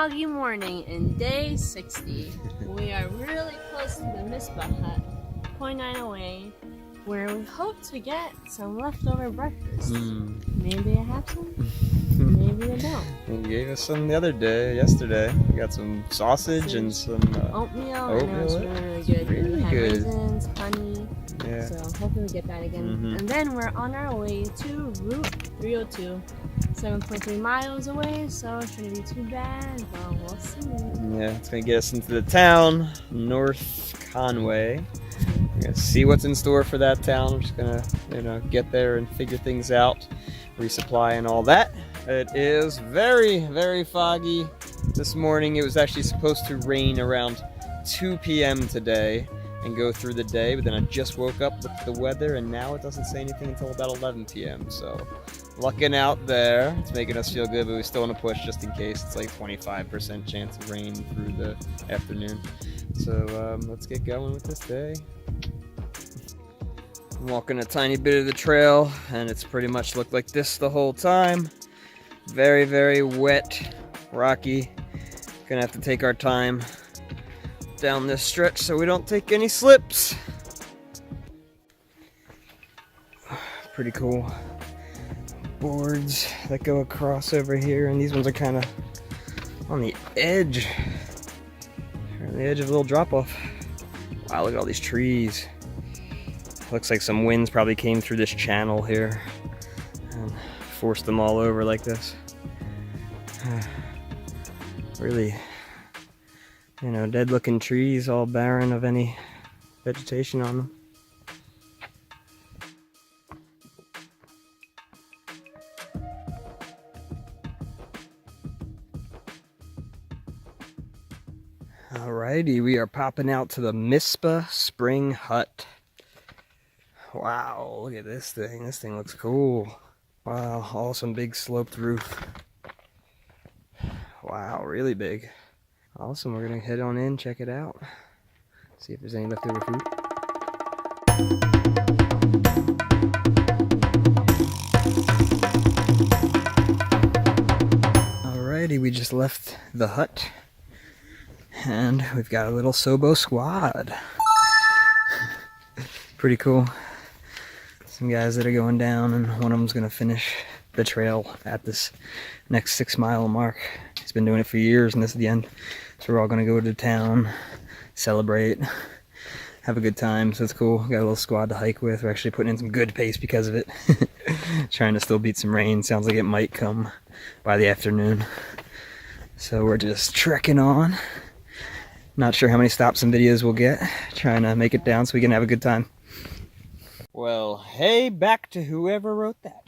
foggy morning in day 60. We are really close to the Mizpah Hut, 0.9 away, where we hope to get some leftover breakfast. Maybe I have some, maybe I don't. You gave us some the other day, yesterday. We got some sausage and some oatmeal. And it was really good. Really we had good. raisins, honey. Yeah. So hopefully we get that again. And then we're on our way to Route 302, 7.3 miles away. So it shouldn't be too bad, but we'll see. Yeah, it's gonna get us into the town, North Conway. We're gonna see what's in store for that town. I'm just gonna, get there and figure things out, resupply and all that. It is very, very foggy this morning. It was actually supposed to rain around 2 p.m. today and go through the day, but then I just woke up with the weather and now it doesn't say anything until about 11 p.m. So lucking out there. It's making us feel good, but we still want to push just in case. It's like 25% chance of rain through the afternoon. So let's get going with this day. I'm walking a tiny bit of the trail and it's pretty much looked like this the whole time. Very, very wet, rocky. Gonna have to take our time down this stretch so we don't take any slips. Pretty cool boards that go across over here, and these ones are kind of on the edge. They're on the edge of a little drop off. Wow, look at all these trees. Looks like some winds probably came through this channel here and forced them all over like this. Really, dead looking trees, all barren of any vegetation on them. Alrighty, we are popping out to the Mizpah Spring Hut. Wow, look at this thing. This thing looks cool. Wow, awesome big sloped roof. Wow, really big. Awesome, we're gonna head on in, check it out. See if there's any leftover food. Alrighty, we just left the hut. And we've got a little SOBO squad. Pretty cool. Some guys that are going down, and one of them's gonna finish the trail at this next 6 mile mark. He's been doing it for years, and this is the end. So we're all gonna go to town, celebrate, have a good time. So it's cool. Got a little squad to hike with. We're actually putting in some good pace because of it. Trying to still beat some rain. Sounds like it might come by the afternoon. So we're just trekking on. Not sure how many stops and videos we'll get. Trying to make it down so we can have a good time. Well, hey, back to whoever wrote that.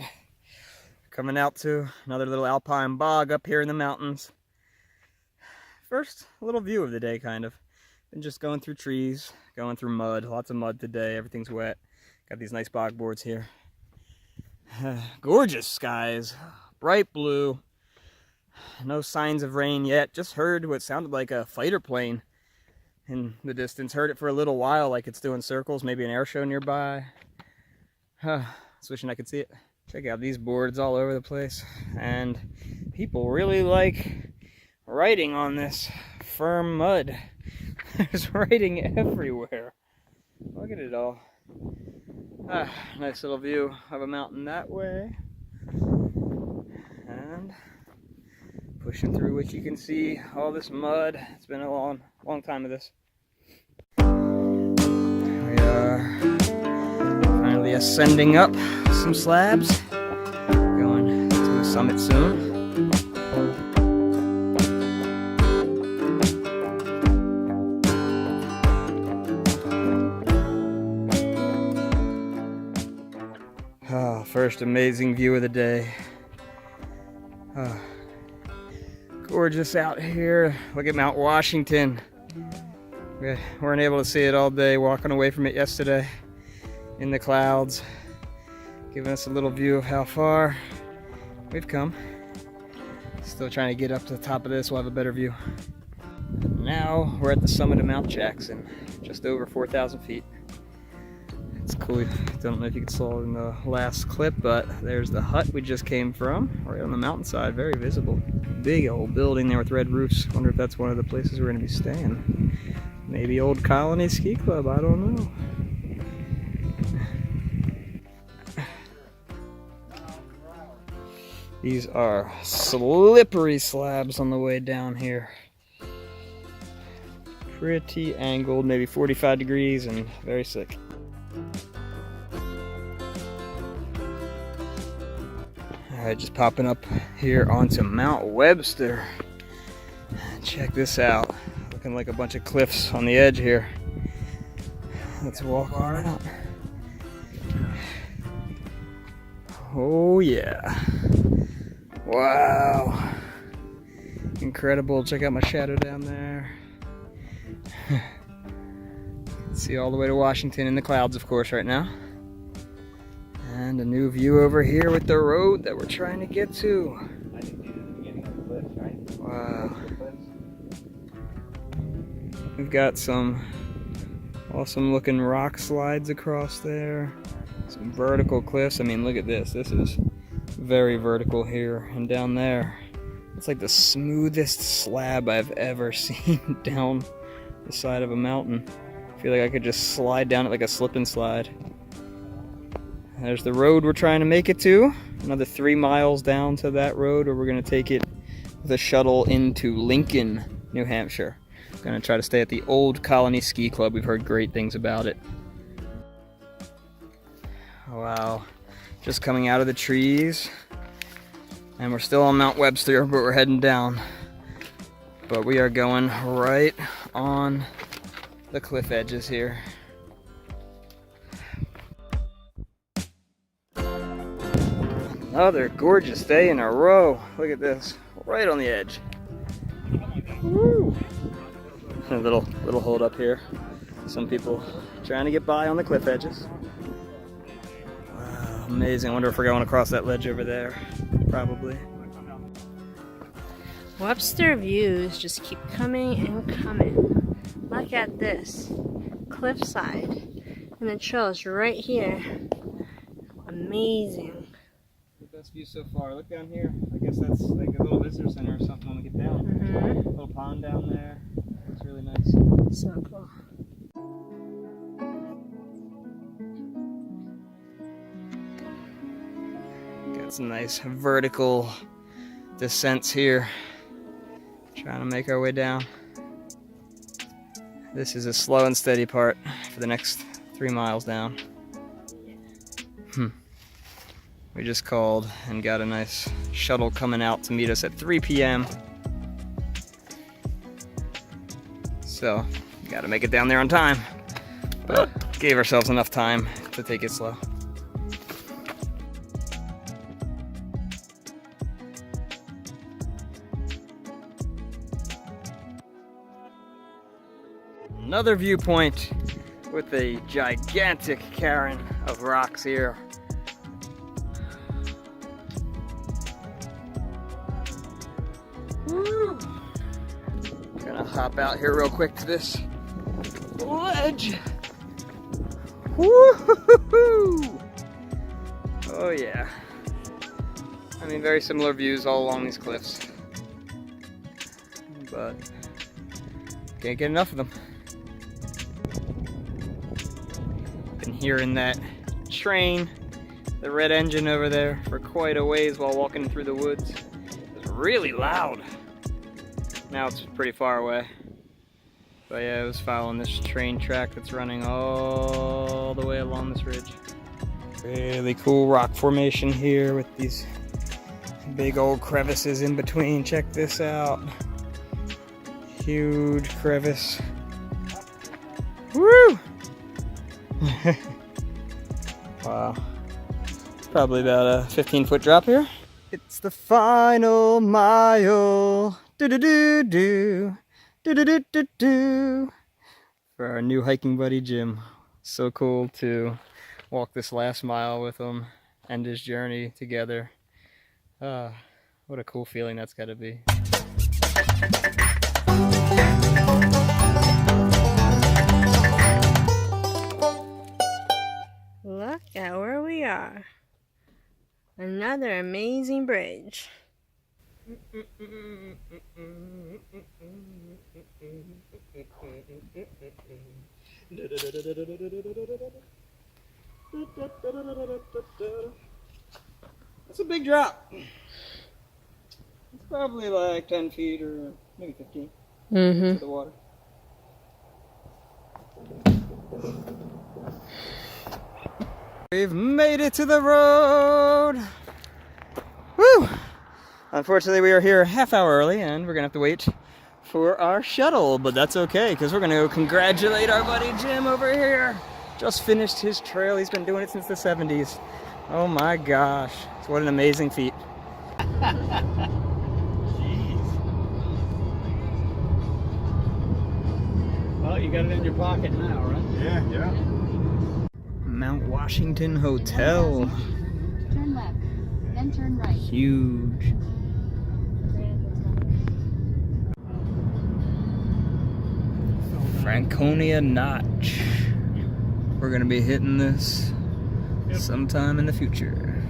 Coming out to another little alpine bog up here in the mountains. First little view of the day, kind of. Been just going through trees, going through mud. Lots of mud today. Everything's wet. Got these nice bog boards here. Gorgeous skies. Bright blue. No signs of rain yet. Just heard what sounded like a fighter plane in the distance. Heard it for a little while, like it's doing circles. Maybe an air show nearby. Just wishing I could see it. Check out these boards all over the place. And people really like writing on this firm mud. There's writing everywhere. Look at it all. Nice little view of a mountain that way. And pushing through which you can see all this mud. It's been a long time of this. We are finally ascending up some slabs. Going to the summit soon. First amazing view of the day. Gorgeous out here. Look at Mount Washington. We weren't able to see it all day, walking away from it yesterday in the clouds. Giving us a little view of how far we've come. Still trying to get up to the top of this, we'll have a better view. Now we're at the summit of Mount Jackson, just over 4,000 feet. It's cool. Don't know if you can saw it in the last clip, but there's the hut we just came from, right on the mountainside, very visible. Big old building there with red roofs. Wonder if that's one of the places we're going to be staying. Maybe Old Colony Ski Club, I don't know. These are slippery slabs on the way down here. Pretty angled, maybe 45 degrees and very slick. Alright, just popping up here onto Mount Webster. Check this out. Looking like a bunch of cliffs on the edge here. Let's walk on out. Oh yeah. Wow. Incredible. Check out my shadow down there. See all the way to Washington in the clouds, of course, right now. And a new view over here with the road that we're trying to get to. I think these are the beginning of the cliff, right? Wow. We've got some awesome looking rock slides across there. Some vertical cliffs. I mean, look at this. This is very vertical here and down there. It's like the smoothest slab I've ever seen down the side of a mountain. I feel like I could just slide down it like a slip and slide. There's the road we're trying to make it to. Another 3 miles down to that road, or we're going to take it with a shuttle into Lincoln, New Hampshire. Going to try to stay at the Old Colony Ski Club. We've heard great things about it. Wow. Just coming out of the trees. And we're still on Mount Webster, but we're heading down. But we are going right on the cliff edges here. Another gorgeous day in a row. Look at this, right on the edge. Woo! A little hold up here. Some people trying to get by on the cliff edges. Wow, amazing. I wonder if we're going across that ledge over there. Probably. Webster views just keep coming and coming. Look at this cliffside, and the trail's right here. Amazing. Best view so far. Look down here. I guess that's like a little visitor center or something when we get down. Mm-hmm. Little pond down there. It's really nice. So cool. Got some nice vertical descents here. Trying to make our way down. This is a slow and steady part for the next 3 miles down. We just called and got a nice shuttle coming out to meet us at 3 p.m. So, gotta make it down there on time. But gave ourselves enough time to take it slow. Another viewpoint with a gigantic cairn of rocks here. Woo. Gonna hop out here real quick to this ledge. Woo-hoo-hoo-hoo. Oh yeah. I mean, very similar views all along these cliffs, but can't get enough of them. Been hearing that train, the red engine over there, for quite a ways while walking through the woods. It was really loud. Now it's pretty far away. But yeah, it was following this train track that's running all the way along this ridge. Really cool rock formation here with these big old crevices in between. Check this out. Huge crevice. Woo! Wow. Probably about a 15-foot drop here. It's the final mile. Do-do-do-do. Do-do-do-do-do. For our new hiking buddy, Jim. So cool to walk this last mile with him, end his journey together. What a cool feeling that's got to be. Another amazing bridge. That's a big drop. It's probably like 10 feet or maybe 15 to the water. We've made it to the road. Woo! Unfortunately, we are here a half hour early and we're gonna have to wait for our shuttle, but that's okay because we're gonna go congratulate our buddy Jim over here. Just finished his trail. He's been doing it since the 70s. Oh my gosh. So what an amazing feat. Jeez. Well, you got it in your pocket now, right? Yeah, yeah. Mount Washington Hotel. Turn left, then turn right. Huge. Franconia Notch. We're gonna be hitting this sometime in the future.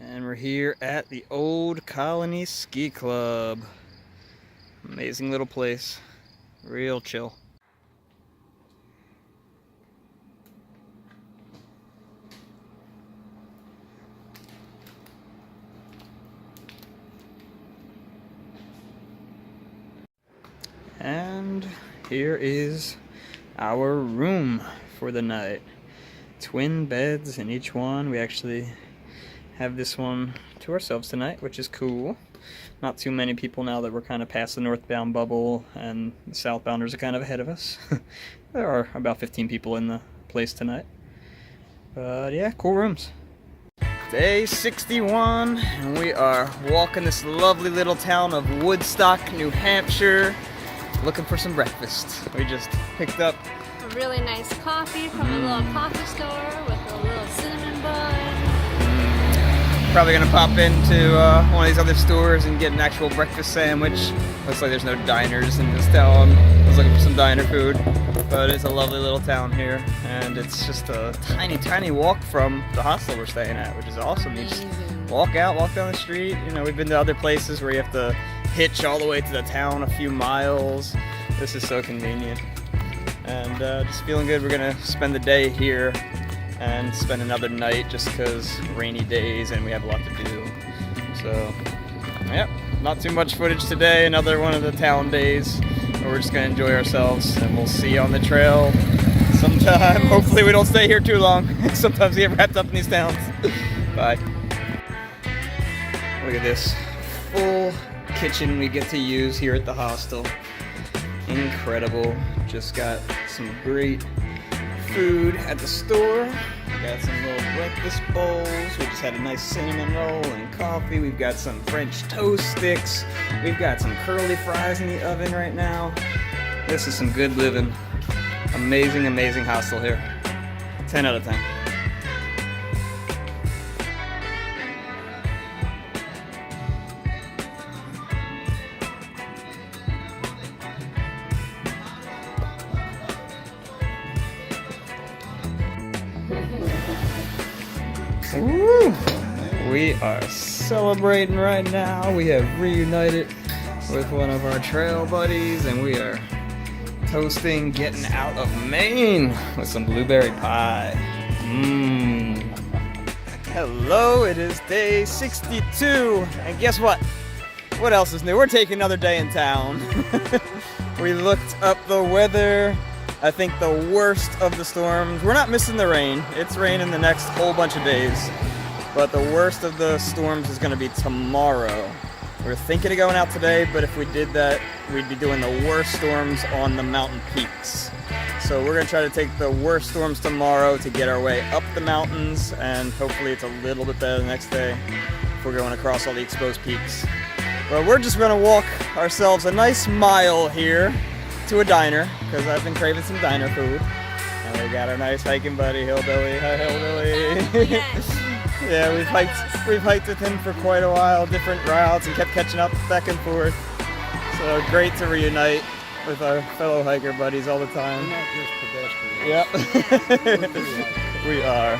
And we're here at the Old Colony Ski Club. Amazing little place. Real chill. And here is our room for the night. Twin beds in each one. We actually have this one to ourselves tonight, which is cool. Not too many people now that we're kind of past the northbound bubble and the southbounders are kind of ahead of us. There are about 15 people in the place tonight. But yeah, cool rooms. Day 61, and we are walking this lovely little town of Woodstock, New Hampshire, looking for some breakfast. We just picked up A really nice coffee from a little coffee store with a little cinnamon bun. Probably gonna pop into one of these other stores and get an actual breakfast sandwich. Looks like there's no diners in this town. I was looking for some diner food, but it's a lovely little town here, and it's just a tiny, tiny walk from the hostel we're staying at, which is awesome. You just walk out, walk down the street. You know, we've been to other places where you have to hitch all the way to the town a few miles. This is so convenient, and just feeling good. We're gonna spend the day here and spend another night just because rainy days and we have a lot to do. So, yep, not too much footage today. Another one of the town days where we're just gonna enjoy ourselves, and we'll see you on the trail sometime. Hopefully we don't stay here too long. Sometimes we get wrapped up in these towns. Bye. Look at this full kitchen we get to use here at the hostel. Incredible. Just got some great food at the store. We got some little breakfast bowls. We just had a nice cinnamon roll and coffee. We've got some French toast sticks. We've got some curly fries in the oven right now. This is some good living. Amazing, amazing hostel here. 10 out of 10. Woo! We are celebrating right now. We have reunited with one of our trail buddies, and we are toasting getting out of Maine with some blueberry pie. Hello, it is day 62, and guess what? What else is new? We're taking another day in town. We looked up the weather. I think the worst of the storms. We're not missing the rain. It's raining the next whole bunch of days. But the worst of the storms is going to be tomorrow. We're thinking of going out today, but if we did that, we'd be doing the worst storms on the mountain peaks. So we're going to try to take the worst storms tomorrow to get our way up the mountains, and hopefully it's a little bit better the next day if we're going across all the exposed peaks. But we're just going to walk ourselves a nice mile here to a diner, because I've been craving some diner food. And we got our nice hiking buddy, Hillbilly. Hi, Hillbilly. Yeah, we've hiked with him for quite a while, different routes, and kept catching up back and forth. So great to reunite with our fellow hiker buddies all the time. We're not just pedestrians. Yep. We are.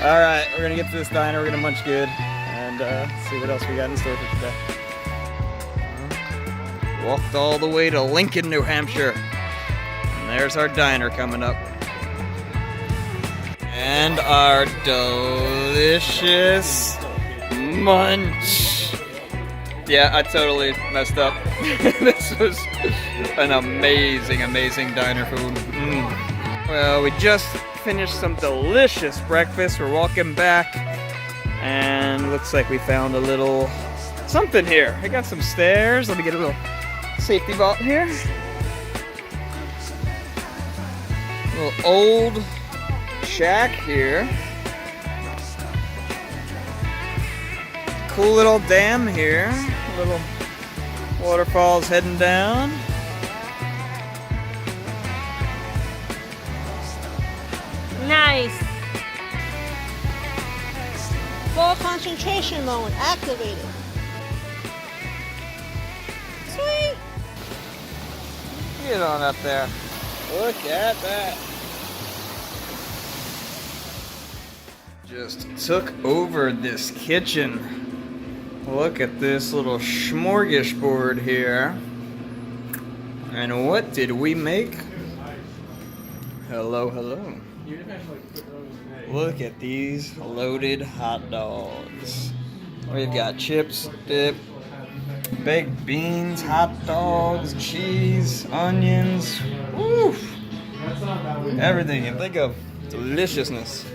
Alright, we're gonna get to this diner, we're gonna munch good, and see what else we got in store for today. Walked all the way to Lincoln, New Hampshire. And there's our diner coming up. And our delicious munch. Yeah, I totally messed up. This was an amazing, amazing diner food. Well, we just finished some delicious breakfast. We're walking back, and looks like we found a little something here. I got some stairs. Let me get a little safety vault here. A little old shack here. Cool little dam here. Little waterfalls heading down. Nice. Full concentration mode activated. Sweet. Get on up there. Look at that. Just took over this kitchen. Look at this little smorgasbord here. And what did we make? Hello, hello. Look at these loaded hot dogs. We've got chips, dip, baked beans, hot dogs, cheese, onions. Woo! Everything you think of. Deliciousness.